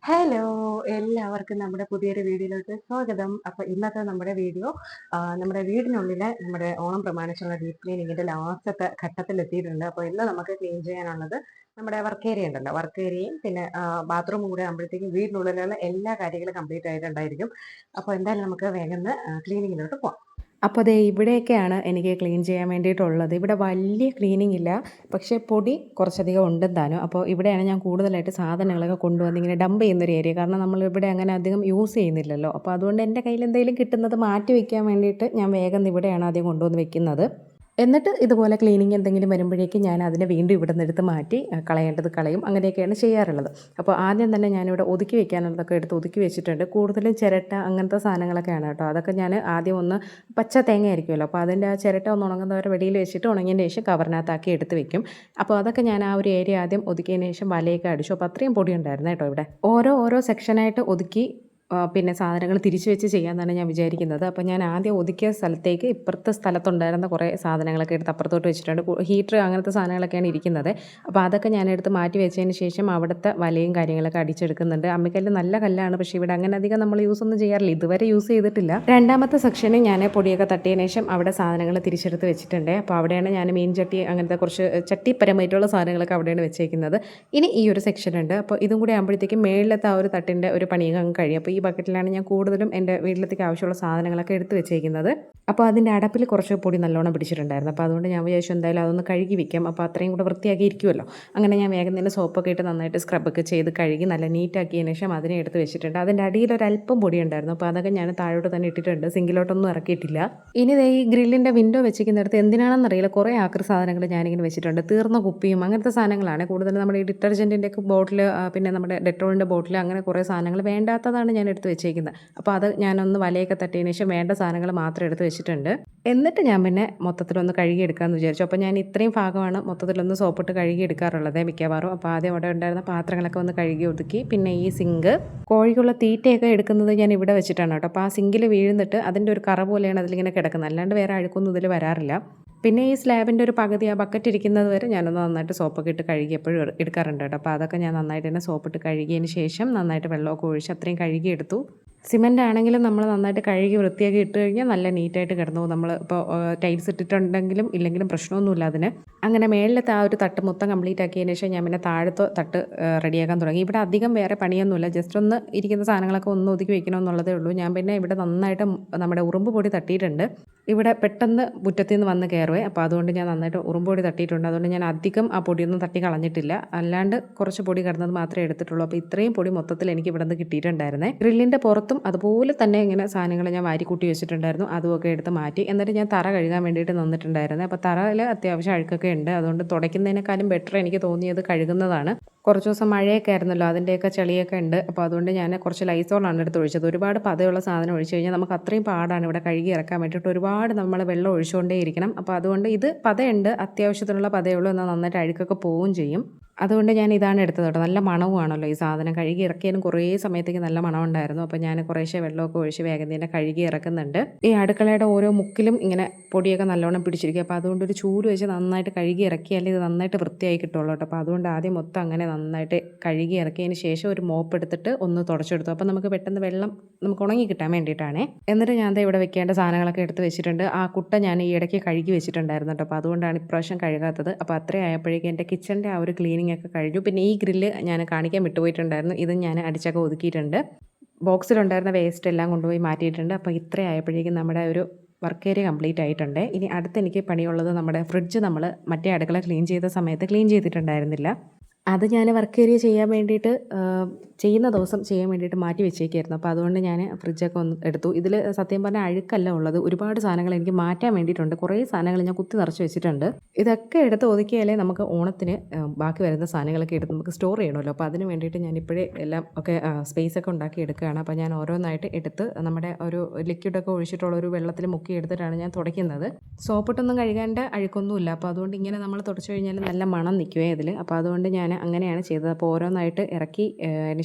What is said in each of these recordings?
Hello! എല്ലാവർക്കും നമ്മുടെ പുതിയൊരു വീഡിയോയിലോട്ട് സ്വാഗതം. അപ്പോൾ ഇന്നത്തെ നമ്മുടെ വീഡിയോ നമ്മുടെ വീടിനുള്ളിലെ നമ്മുടെ ഓണം പ്രമാണിച്ചുള്ള ഡീപ്പ് ക്ലീനിങ്ങിന്റെ ലാസ്റ്റത്തെ ഘട്ടത്തിലെത്തിയിട്ടുണ്ട്. അപ്പോൾ ഇന്ന് നമുക്ക് ക്ലീൻ ചെയ്യാനുള്ളത് നമ്മുടെ വർക്ക് ഏരിയ ഉണ്ടല്ലോ. വർക്ക് ഏരിയയും പിന്നെ ബാത്റൂമും കൂടെ ആകുമ്പോഴത്തേക്കും വീടിനുള്ളിലുള്ള എല്ലാ കാര്യങ്ങളും കംപ്ലീറ്റ് ആയിട്ടുണ്ടായിരിക്കും. അപ്പോൾ എന്തായാലും നമുക്ക് വേഗം ക്ലീനിങ്ങിലോട്ട് പോകാം. അപ്പോൾ ദേ ഇവിടെയൊക്കെയാണ് എനിക്ക് ക്ലീൻ ചെയ്യാൻ വേണ്ടിയിട്ടുള്ളത്. ഇവിടെ വലിയ ക്ലീനിങ് ഇല്ല. പക്ഷേ പൊടി കുറച്ചധികം ഉണ്ടെന്ന് താനും. അപ്പോൾ ഇവിടെയാണ് ഞാൻ കൂടുതലായിട്ട് സാധനങ്ങളൊക്കെ കൊണ്ടുവന്ന് ഇങ്ങനെ ഡംപ് ചെയ്യുന്നൊരു ഏരിയ. കാരണം നമ്മൾ ഇവിടെ അങ്ങനെ അധികം യൂസ് ചെയ്യുന്നില്ലല്ലോ. അപ്പോൾ അതുകൊണ്ട് എൻ്റെ കയ്യിൽ എന്തെങ്കിലും കിട്ടുന്നത് മാറ്റി വയ്ക്കാൻ വേണ്ടിയിട്ട് ഞാൻ വേഗം ഇവിടെയാണ് ആദ്യം കൊണ്ടുവന്ന് വെക്കുന്നത്. എന്നിട്ട് ഇതുപോലെ ക്ലീനിങ് എന്തെങ്കിലും വരുമ്പോഴേക്കും ഞാൻ അതിനെ വീണ്ടും ഇവിടെ നിന്ന് എടുത്ത് മാറ്റി കളയേണ്ടത് കളയും. അങ്ങനെയൊക്കെയാണ് ചെയ്യാറുള്ളത്. അപ്പോൾ ആദ്യം തന്നെ ഞാനിവിടെ ഒതുക്കി വെക്കാനുള്ളതൊക്കെ എടുത്ത് ഒതുക്കി വെച്ചിട്ടുണ്ട്. കൂടുതലും ചിരട്ട അങ്ങനത്തെ സാധനങ്ങളൊക്കെയാണ് കേട്ടോ. അതൊക്കെ ഞാൻ ആദ്യം ഒന്ന് പച്ച തേങ്ങ ആയിരിക്കുമല്ലോ, അപ്പോൾ അതിൻ്റെ ആ ചിരട്ട ഒന്ന് ഉണങ്ങുന്നവരെ വെളിയിൽ വെച്ചിട്ട് ഉണങ്ങിയതിന് ശേഷം കവറിനകത്താക്കി എടുത്ത് വെക്കും. അപ്പോൾ അതൊക്കെ ഞാൻ ആ ഒരു ഏരിയ ആദ്യം ഒതുക്കിയതിന് ശേഷം വലയൊക്കെ അടിച്ചു. അപ്പോൾ അത്രയും പൊടി ഉണ്ടായിരുന്നു കേട്ടോ ഇവിടെ. ഓരോ സെക്ഷനായിട്ട് ഒതുക്കി പിന്നെ സാധനങ്ങൾ തിരിച്ചു വെച്ച് ചെയ്യാമെന്നാണ് ഞാൻ വിചാരിക്കുന്നത്. അപ്പോൾ ഞാൻ ആദ്യം ഒതുക്കിയ സ്ഥലത്തേക്ക് ഇപ്പുറത്തെ സ്ഥലത്തുണ്ടായിരുന്ന കുറേ സാധനങ്ങളൊക്കെ എടുത്ത് അപ്പുറത്തോട്ട് വെച്ചിട്ടുണ്ട്. ഹീറ്റർ അങ്ങനത്തെ സാധനങ്ങളൊക്കെയാണ് ഇരിക്കുന്നത്. അപ്പോൾ അതൊക്കെ ഞാനെടുത്ത് മാറ്റി വെച്ചതിന് ശേഷം അവിടുത്തെ വലയും കാര്യങ്ങളൊക്കെ അടിച്ചെടുക്കുന്നുണ്ട്. അമ്മിക്കല്ല് നല്ല കല്ലാണ്, പക്ഷേ ഇവിടെ അങ്ങനെ അധികം നമ്മൾ യൂസ് ഒന്നും ചെയ്യാറില്ല, ഇതുവരെ യൂസ് ചെയ്തിട്ടില്ല. രണ്ടാമത്തെ സെക്ഷനിൽ ഞാൻ പൊടിയൊക്കെ തട്ടിയതിന് ശേഷം അവിടെ സാധനങ്ങൾ തിരിച്ചെടുത്ത് വെച്ചിട്ടുണ്ട്. അപ്പോൾ അവിടെയാണ് ഞാൻ മീൻ ചട്ടി അങ്ങനത്തെ കുറച്ച് ചട്ടിപ്പരമായിട്ടുള്ള സാധനങ്ങളൊക്കെ അവിടെയാണ് വെച്ചേക്കുന്നത്. ഇനി ഈ ഒരു സെക്ഷൻ ഉണ്ട്. അപ്പോൾ ഇതും കൂടി ആകുമ്പോഴത്തേക്കും മേളിലത്തെ ആ ഒരു തട്ടിൻ്റെ ഒരു പണിയൊക്കെ അങ്ങ് കഴിയും. അപ്പോൾ ഈ ബക്കറ്റിലാണ് ഞാൻ കൂടുതലും എൻ്റെ വീട്ടിലത്തേക്ക് ആവശ്യമുള്ള സാധനങ്ങളൊക്കെ എടുത്ത് വെച്ചേക്കുന്നത്. അപ്പോൾ അതിൻ്റെ അടപ്പിൽ കുറച്ച് പൊടി നല്ലോണം പിടിച്ചിട്ടുണ്ടായിരുന്നു. അപ്പോൾ അതുകൊണ്ട് ഞാൻ വിചാരിച്ചു എന്തായാലും അതൊന്ന് കഴുകി വെക്കാം. അപ്പോൾ അത്രയും കൂടെ വൃത്തിയാക്കി ഇരിക്കുമല്ലോ. അങ്ങനെ ഞാൻ വേഗം തന്നെ സോപ്പൊക്കെ ഇട്ട് നന്നായിട്ട് സ്ക്രബൊക്കെ ചെയ്ത് കഴുകി നല്ല നീറ്റാക്കിയതിന് ശേഷം അതിനെ എടുത്ത് വെച്ചിട്ടുണ്ട്. അതിൻ്റെ അടിയിലൊരല്പം പൊടി ഉണ്ടായിരുന്നു. അപ്പോൾ അതൊക്കെ ഞാൻ താഴോട്ട് തന്നെ ഇട്ടിട്ടുണ്ട്, സിങ്കിലോട്ടൊന്നും ഇറക്കിയിട്ടില്ല. ഇനി ഈ ഗ്രില്ലിൻ്റെ വിൻഡോ വെച്ചിരിക്കുന്നിടത്ത് എന്തിനാണെന്നറിയില്ല കുറേ ആക്രി സാധനങ്ങൾ ഞാനിങ്ങനെ വെച്ചിട്ടുണ്ട്. തീർന്ന കുപ്പിയും അങ്ങനത്തെ സാധനങ്ങളാണ് കൂടുതൽ. നമ്മുടെ ഈ ഡിറ്റർജൻറ്റിൻ്റെ ഒക്കെ ബോട്ടിൽ, പിന്നെ നമ്മുടെ ഡെറ്റോളിൻ്റെ ബോട്ടിൽ, അങ്ങനെ കുറേ സാധനങ്ങൾ വേണ്ടാത്തതാണ് ഞാൻ എടുത്ത് വെച്ചേക്കുന്നത്. അപ്പോൾ അത് ഞാനൊന്ന് വലയൊക്കെ തട്ടിയതിന് ശേഷം വേണ്ട സാധനങ്ങൾ മാത്രം എടുത്ത് വെച്ചിട്ടുണ്ട്. എന്നിട്ട് ഞാൻ പിന്നെ മൊത്തത്തിലൊന്ന് കഴുകിയെടുക്കാമെന്ന് വിചാരിച്ചു. അപ്പോൾ ഞാൻ ഇത്രയും ഭാഗമാണ് മൊത്തത്തിലൊന്ന് സോപ്പിട്ട് കഴുകിയെടുക്കാറുള്ളത് മിക്കവാറും. അപ്പോൾ ആദ്യം അവിടെ ഉണ്ടായിരുന്ന പാത്രങ്ങളൊക്കെ ഒന്ന് കഴുകി ഒതുക്കി. പിന്നെ ഈ സിങ്ക്, കോഴിക്കുള്ള തീറ്റയൊക്കെ എടുക്കുന്നത് ഞാൻ ഇവിടെ വെച്ചിട്ടാണ് കേട്ടോ. അപ്പോൾ ആ സിങ്കിൽ വീഴുന്നിട്ട് അതിൻ്റെ ഒരു കറ പോലെയാണ് അതിലിങ്ങനെ കിടക്കുന്നത്, അല്ലാണ്ട് വേറെ അഴുക്കൊന്നും ഇതിൽ വരാറില്ല. പിന്നെ ഈ സ്ലാബിൻ്റെ ഒരു പകുതി ആ ബക്കറ്റ് ഇരിക്കുന്നത് വരെ ഞാനൊന്ന് നന്നായിട്ട് സോപ്പൊക്കെ ഇട്ട് കഴുകി എപ്പോഴും എടുക്കാറുണ്ട് കേട്ടോ. അപ്പോൾ അതൊക്കെ ഞാൻ നന്നായിട്ട് തന്നെ സോപ്പിട്ട് കഴുകിയതിന് ശേഷം നന്നായിട്ട് വെള്ളമൊക്കെ ഒഴിച്ച് അത്രയും കഴുകിയെടുത്തു. സിമൻ്റ് ആണെങ്കിലും നമ്മൾ നന്നായിട്ട് കഴുകി വൃത്തിയാക്കി ഇട്ട് കഴിഞ്ഞാൽ നല്ല നീറ്റായിട്ട് കിടന്നു പോകും. നമ്മൾ ഇപ്പോൾ ടൈൽസ് ഇട്ടിട്ടുണ്ടെങ്കിലും ഇല്ലെങ്കിലും പ്രശ്നമൊന്നുമില്ല അതിന്. അങ്ങനെ മേളിലത്തെ ആ ഒരു തട്ട് മൊത്തം കംപ്ലീറ്റ് ആക്കിയതിന് ശേഷം ഞാൻ പിന്നെ താഴത്തെ തട്ട് റെഡിയാക്കാൻ തുടങ്ങി. ഇവിടെ അധികം വേറെ പണിയൊന്നുമില്ല, ജസ്റ്റ് ഒന്ന് ഇരിക്കുന്ന സാധനങ്ങളൊക്കെ ഒന്ന് ഒതുക്കി വെക്കണമെന്നുള്ളതേ ഉള്ളൂ. ഞാൻ പിന്നെ ഇവിടെ നന്നായിട്ട് നമ്മുടെ ഉറുമ്പ് പൊടി തട്ടിയിട്ടുണ്ട്. ഇവിടെ പെട്ടെന്ന് മുറ്റത്തിൽ നിന്ന് വന്ന് കയറുവേ, അപ്പോൾ അതുകൊണ്ട് ഞാൻ നന്നായിട്ട് ഉറുമ്പ് പൊടി തട്ടിയിട്ടുണ്ട്. അതുകൊണ്ട് ഞാൻ അധികം ആ പൊടിയൊന്നും തട്ടി കളഞ്ഞിട്ടില്ല, അല്ലാണ്ട് കുറച്ച് പൊടി കിടന്നത് മാത്രമേ എടുത്തിട്ടുള്ളൂ. അപ്പോൾ ഇത്രയും പൊടി മൊത്തത്തിൽ എനിക്ക് ഇവിടെ നിന്ന് കിട്ടിയിട്ടുണ്ടായിരുന്നേ. ഗ്രില്ലിൻ്റെ പുറത്തും അതുപോലെ തന്നെ ഇങ്ങനെ സാധനങ്ങൾ ഞാൻ വാരിക്കൂട്ടി വെച്ചിട്ടുണ്ടായിരുന്നു. അതുമൊക്കെ എടുത്ത് മാറ്റി. എന്നിട്ട് ഞാൻ തറ കഴുകാൻ വേണ്ടിയിട്ട് നിന്നിട്ടുണ്ടായിരുന്നു. അപ്പോൾ തറയിൽ അത്യാവശ്യം അഴുക്കൊക്കെ ഉണ്ട്. അതുകൊണ്ട് തുടയ്ക്കുന്നതിനേക്കാളും ബെറ്റർ എനിക്ക് തോന്നിയത് കഴുകുന്നതാണ്. കുറച്ച് ദിവസം മഴയൊക്കെ ആയിരുന്നല്ലോ, അതിൻ്റെയൊക്കെ ചെളിയൊക്കെ ഉണ്ട്. അപ്പോൾ അതുകൊണ്ട് ഞാൻ കുറച്ച് ലൈസോളാണ് എടുത്ത് ഒഴിച്ചത്. ഒരുപാട് പതയുള്ള സാധനം ഒഴിച്ച് കഴിഞ്ഞാൽ നമുക്ക് അത്രയും പാടാണ് ഇവിടെ കഴുകി ഇറക്കാൻ വേണ്ടിയിട്ട്. ഒരുപാട് നമ്മൾ വെള്ളം ഒഴിച്ചുകൊണ്ടേ ഇരിക്കണം. അപ്പോൾ അതുകൊണ്ട് ഇത് പതയുണ്ട്, അത്യാവശ്യത്തിനുള്ള പതയുള്ളൂ, എന്നാൽ നന്നായിട്ട് അഴുക്കൊക്കെ പോവുകയും ചെയ്യും. അതുകൊണ്ട് ഞാൻ ഇതാണ് എടുത്തത് കേട്ടോ. നല്ല മണവുമാണല്ലോ ഈ സാധനം. കഴുകി ഇറക്കിയാലും കുറേ സമയത്തേക്ക് നല്ല മണമുണ്ടായിരുന്നു. അപ്പോൾ ഞാൻ കുറേശ്ശെ വെള്ളമൊക്കെ ഒഴിച്ച് വേഗം തന്നെ കഴുകി ഇറക്കുന്നുണ്ട്. ഈ അടുക്കളയുടെ ഓരോ മുക്കിലും ഇങ്ങനെ പൊടിയൊക്കെ നല്ലോണം പിടിച്ചിരിക്കും. അപ്പോൾ അതുകൊണ്ട് ഒരു ചൂല് വെച്ച് നന്നായിട്ട് കഴുകി ഇറക്കിയാൽ ഇത് നന്നായിട്ട് വൃത്തിയായി കിട്ടുള്ളൂ കേട്ടോ. അപ്പോൾ അതുകൊണ്ട് ആദ്യം മൊത്തം അങ്ങനെ നന്നായിട്ട് കഴുകി ഇറക്കിയതിന് ശേഷം ഒരു മോപ്പ് എടുത്തിട്ട് ഒന്ന് തുടച്ചെടുത്തു. അപ്പോൾ നമുക്ക് പെട്ടെന്ന് വെള്ളം നമുക്ക് ഉണങ്ങി കിട്ടാൻ വേണ്ടിയിട്ടാണ്. എന്നിട്ട് ഞാൻ ഇവിടെ വെക്കേണ്ട സാധനങ്ങളൊക്കെ എടുത്ത് വെച്ചിട്ടുണ്ട്. ആ കുട്ട ഞാൻ ഈ ഇടയ്ക്ക് കഴുകി വെച്ചിട്ടുണ്ടായിരുന്നു കേട്ടോ. അപ്പോൾ അതുകൊണ്ടാണ് ഇപ്രാവശ്യം കഴുകാത്തത്. അപ്പോൾ അത്രയും ആയപ്പോഴേക്കും എൻ്റെ കിച്ചൻ്റെ ആ ഒരു ക്ലീനിങ് ഒക്കെ കഴിഞ്ഞു. പിന്നെ ഈ ഗ്രില്ല് ഞാൻ കാണിക്കാൻ വിട്ടുപോയിട്ടുണ്ടായിരുന്നു. ഇത് ഞാൻ അടിച്ചൊക്കെ ഒതുക്കിയിട്ടുണ്ട്. ബോക്സിലുണ്ടായിരുന്ന വേസ്റ്റ് എല്ലാം കൊണ്ടുപോയി മാറ്റിയിട്ടുണ്ട്. അപ്പോൾ ഇത്രയായപ്പോഴേക്കും നമ്മുടെ ഒരു വർക്ക് ഏരിയ കംപ്ലീറ്റ് ആയിട്ടുണ്ട്. ഇനി അടുത്ത് എനിക്ക് പണിയുള്ളത് നമ്മുടെ ഫ്രിഡ്ജ് നമ്മൾ മറ്റേ അടുക്കള ക്ലീൻ ചെയ്ത സമയത്ത് ക്ലീൻ ചെയ്തിട്ടുണ്ടായിരുന്നില്ല. അത് ഞാൻ വർക്ക് ഏരിയ ചെയ്യാൻ വേണ്ടിയിട്ട് ചെയ്യുന്ന ദിവസം ചെയ്യാൻ വേണ്ടിയിട്ട് മാറ്റി വെച്ചേക്കായിരുന്നു. അപ്പോൾ അതുകൊണ്ട് ഞാൻ ഫ്രിഡ്ജൊക്കെ ഒന്ന് എടുത്തു. ഇതിൽ സത്യം പറഞ്ഞാൽ അഴുക്കല്ല ഉള്ളത്, ഒരുപാട് സാധനങ്ങൾ എനിക്ക് മാറ്റാൻ വേണ്ടിയിട്ടുണ്ട്. കുറേ സാധനങ്ങൾ ഞാൻ കുത്തി നിറച്ച് വെച്ചിട്ടുണ്ട്. ഇതൊക്കെ എടുത്ത് ഒതുക്കിയാലേ നമുക്ക് ഓണത്തിന് ബാക്കി വരുന്ന സാധനങ്ങളൊക്കെ എടുത്ത് നമുക്ക് സ്റ്റോർ ചെയ്യണമല്ലോ. അപ്പോൾ അതിന് വേണ്ടിയിട്ട് ഞാൻ ഇപ്പോഴേ എല്ലാം ഒക്കെ സ്പേസൊക്കെ ഉണ്ടാക്കി എടുക്കുകയാണ്. അപ്പോൾ ഞാൻ ഓരോന്നായിട്ട് എടുത്ത് നമ്മുടെ ഒരു ലിക്വിഡൊക്കെ ഒഴിച്ചിട്ടുള്ള ഒരു വെള്ളത്തിൽ മുക്കി എടുത്തിട്ടാണ് ഞാൻ തുടയ്ക്കുന്നത്. സോപ്പിട്ടൊന്നും കഴുകാണ്ട് അഴുക്കൊന്നുമില്ല. അപ്പോൾ അതുകൊണ്ട് ഇങ്ങനെ നമ്മൾ തുടച്ചു കഴിഞ്ഞാൽ നല്ല മണം നിൽക്കുവേ ഇതിൽ. അപ്പോൾ അതുകൊണ്ട് ഞാൻ അങ്ങനെയാണ് ചെയ്തത്. അപ്പോൾ ഓരോന്നായിട്ട് ഇറക്കി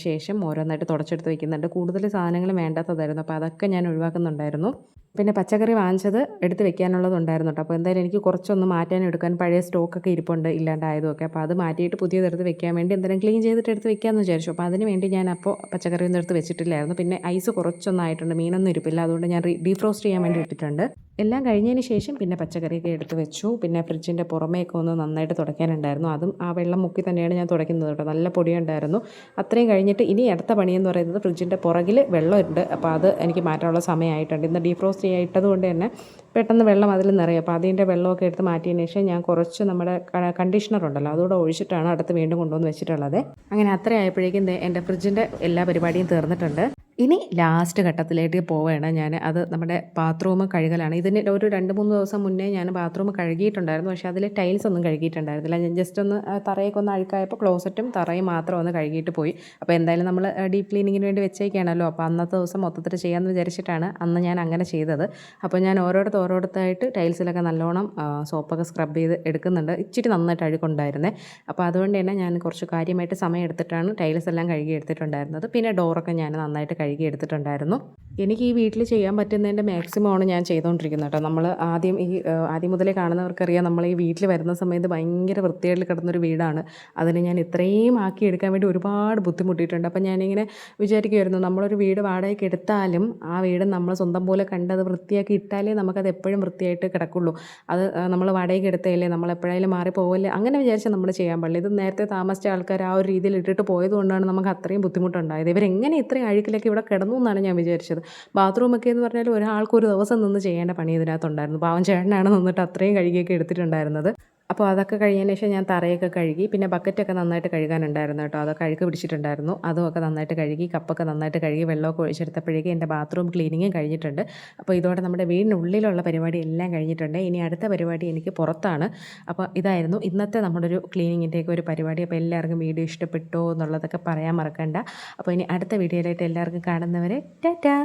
ശേഷം ഓരോന്നായിട്ട് തുടച്ചെടുത്ത് വയ്ക്കുന്നുണ്ട്. കൂടുതൽ സാധനങ്ങൾ വേണ്ടാത്തതായിരുന്നു, അപ്പോൾ അതൊക്കെ ഞാൻ ഒഴിവാക്കുന്നുണ്ടായിരുന്നു. പിന്നെ പച്ചക്കറി വാങ്ങിച്ചത് എടുത്ത് വെക്കാനുള്ളതുണ്ടായിരുന്നു കേട്ടോ. അപ്പോൾ എന്തായാലും എനിക്ക് കുറച്ചൊന്ന് മാറ്റാനും എടുക്കാൻ പഴയ സ്റ്റോക്കൊക്കെ ഇരിപ്പുണ്ട് ഇല്ലാണ്ടായതുമൊക്കെ. അപ്പോൾ അത് മാറ്റിയിട്ട് പുതിയതെടുത്ത് വെക്കാൻ വേണ്ടി എന്തായാലും ക്ലീൻ ചെയ്തിട്ട് എടുത്ത് വെക്കാമെന്ന് വിചാരിച്ചു. അപ്പോൾ അതിന് വേണ്ടി ഞാൻ അപ്പോൾ പച്ചക്കറിയൊന്നും എടുത്ത് വെച്ചിട്ടില്ലായിരുന്നു. പിന്നെ ഐസ് കുറച്ചൊന്നായിട്ടുണ്ട്, മീനൊന്നും ഇരിപ്പില്ല, അതുകൊണ്ട് ഞാൻ ഡീഫ്രോസ്റ്റ് ചെയ്യാൻ വേണ്ടി ഇട്ടിട്ടുണ്ട്. എല്ലാം കഴിഞ്ഞതിന് ശേഷം പിന്നെ പച്ചക്കറിയൊക്കെ എടുത്ത് വെച്ചു. പിന്നെ ഫ്രിഡ്ജിൻ്റെ പുറമേയൊക്കെ ഒന്ന് നന്നായിട്ട് തുടയ്ക്കാനുണ്ടായിരുന്നു. അതും ആ വെള്ളം മുക്കി തന്നെയാണ് ഞാൻ തുടയ്ക്കുന്നത് കേട്ടോ. നല്ല പൊടിയുണ്ടായിരുന്നു. അത്രയും കഴിഞ്ഞിട്ട് ഇനി അടുത്ത പണിയെന്ന് പറയുന്നത് ഫ്രിഡ്ജിൻ്റെ പുറകിൽ വെള്ളമുണ്ട്. അപ്പോൾ അത് എനിക്ക് മാറ്റാനുള്ള സമയമായിട്ടുണ്ട്. ഇന്ന് ഡീഫ്രോസ്റ്റ് ഇട്ടത് കൊണ്ട് തന്നെ പെട്ടെന്ന് വെള്ളം അതിൽ നിറയും. അപ്പോൾ അതിൻ്റെ വെള്ളമൊക്കെ എടുത്ത് മാറ്റിയതിന് ശേഷം ഞാൻ കുറച്ച് നമ്മുടെ കണ്ടീഷണർ ഉണ്ടല്ലോ അതുകൂടെ ഒഴിച്ചിട്ടാണ് അടുത്ത് വീണ്ടും കൊണ്ടുവന്ന് വെച്ചിട്ടുള്ളത്. അങ്ങനെ അത്ര ആയപ്പോഴേക്കും എൻ്റെ ഫ്രിഡ്ജിൻ്റെ എല്ലാ പരിപാടിയും തീർന്നിട്ടുണ്ട്. ഇനി ലാസ്റ്റ് ഘട്ടത്തിലേക്ക് പോവുകയാണ് ഞാൻ. അത് നമ്മുടെ ബാത്റൂം കഴുകലാണ്. ഇതിന് ഒരു 2-3 ദിവസം മുന്നേ ഞാൻ ബാത്റൂം കഴുകിയിട്ടുണ്ടായിരുന്നു. പക്ഷേ അതിൽ ടൈൽസ് ഒന്നും കഴുകിയിട്ടുണ്ടായിരുന്നില്ല. ഞാൻ ജസ്റ്റ് ഒന്ന് തറയൊക്കെ ഒന്ന് അഴുക്കായപ്പോൾ ക്ലോസറ്റും തറയും മാത്രം ഒന്ന് കഴുകിയിട്ട് പോയി. അപ്പോൾ എന്തായാലും നമ്മൾ ഡീപ്പ് ക്ലീനിങ്ങിന് വേണ്ടി വെച്ചേക്കാണല്ലോ. അപ്പോൾ അന്നത്തെ ദിവസം മൊത്തത്തിൽ ചെയ്യാമെന്ന് വിചാരിച്ചിട്ടാണ് അന്ന് ഞാൻ അങ്ങനെ ചെയ്തത്. അപ്പോൾ ഞാൻ ഓരോരുത്തരായിട്ട് ടൈൽസിലൊക്കെ നല്ലോണം സോപ്പൊക്കെ സ്ക്രബ് ചെയ്ത് എടുക്കുന്നുണ്ട്. ഇച്ചിരി നന്നായിട്ട് അഴുക്കുണ്ടായിരുന്നേ. അപ്പോൾ അതുകൊണ്ട് തന്നെ ഞാൻ കുറച്ച് കാര്യമായിട്ട് സമയം എടുത്തിട്ടാണ് ടൈൽസ് എല്ലാം കഴുകി എടുത്തിട്ടുണ്ടായിരുന്നത്. പിന്നെ ഡോറൊക്കെ ഞാൻ നന്നായിട്ട് കഴുകി എടുത്തിട്ടുണ്ടായിരുന്നു. എനിക്ക് ഈ വീട്ടിൽ ചെയ്യാൻ പറ്റുന്നതിൻ്റെ മാക്സിമമാണ് ഞാൻ ചെയ്തുകൊണ്ടിരിക്കുന്നത് കേട്ടോ. നമ്മൾ ആദ്യം മുതലേ കാണുന്നവർക്കറിയാം, നമ്മൾ ഈ വീട്ടിൽ വരുന്ന സമയത്ത് ഭയങ്കര വൃത്തിയായിട്ട് കിടന്നൊരു വീടാണ്. അതിന് ഞാൻ ഇത്രയും ആക്കി എടുക്കാൻ വേണ്ടി ഒരുപാട് ബുദ്ധിമുട്ടിയിട്ടുണ്ട്. അപ്പം ഞാനിങ്ങനെ വിചാരിക്കുമായിരുന്നു, നമ്മളൊരു വീട് വാടകയ്ക്ക് എടുത്താലും ആ വീട് നമ്മൾ സ്വന്തം പോലെ കണ്ടത് വൃത്തിയാക്കി ഇട്ടാലേ നമുക്കത് എപ്പോഴും വൃത്തിയായിട്ട് കിടക്കുള്ളൂ. അത് നമ്മൾ വാടകയ്ക്ക് എടുത്തതല്ലേ, നമ്മൾ എപ്പോഴായാലും മാറിപ്പോവല്ലേ, അങ്ങനെ വിചാരിച്ചാൽ നമ്മൾ ചെയ്യാൻ പാടില്ല. ഇത് നേരത്തെ താമസിച്ച ആൾക്കാർ ആ ഒരു രീതിയിൽ ഇട്ടിട്ട് പോയത് കൊണ്ടാണ് നമുക്ക് അത്രയും ബുദ്ധിമുട്ടുണ്ടായത്. ഇവരെങ്ങനെ ഇത്രയും അഴുക്കിലൊക്കെ ഇവിടെ കിടന്നു എന്നാണ് ഞാൻ വിചാരിച്ചത്. ബാത്റൂമൊക്കെ എന്ന് പറഞ്ഞാൽ ഒരാൾക്ക് ഒരു ദിവസം നിന്ന് ചെയ്യേണ്ട പണി ഇതിനകത്തുണ്ടായിരുന്നു. പാവം ചേട്ടനാണ് നിന്നിട്ട് അത്രയും കഴുകിയൊക്കെ എടുത്തിട്ടുണ്ടായിരുന്നത്. അപ്പോൾ അതൊക്കെ കഴിഞ്ഞതിന് ശേഷം ഞാൻ തറയൊക്കെ കഴുകി. പിന്നെ ബക്കറ്റൊക്കെ നന്നായിട്ട് കഴുകാനുണ്ടായിരുന്നു കേട്ടോ. അതൊക്കെ അഴുക്ക് പിടിച്ചിട്ടുണ്ടായിരുന്നു. അതുമൊക്കെ നന്നായിട്ട് കഴുകി, കപ്പൊക്കെ നന്നായിട്ട് കഴുകി, വെള്ളമൊക്കെ ഒഴിച്ചെടുത്തപ്പോഴേക്കും എൻ്റെ ബാത്റൂം ക്ലീനിങ്ങും കഴിഞ്ഞിട്ടുണ്ട്. അപ്പോൾ ഇതോടെ നമ്മുടെ വീടിനുള്ളിലുള്ള പരിപാടി എല്ലാം കഴിഞ്ഞിട്ടുണ്ട്. ഇനി അടുത്ത പരിപാടി എനിക്ക് പുറത്താണ്. അപ്പോൾ ഇതായിരുന്നു ഇന്നത്തെ നമ്മുടെ ഒരു ക്ലീനിങ്ങിൻ്റെയൊക്കെ ഒരു പരിപാടി. അപ്പോൾ എല്ലാവർക്കും വീഡിയോ ഇഷ്ടപ്പെട്ടോ എന്നുള്ളതൊക്കെ പറയാൻ മറക്കണ്ട. അപ്പോൾ ഇനി അടുത്ത വീഡിയോയിലായിട്ട് എല്ലാവർക്കും കാണുന്നവരെ ടാറ്റാ.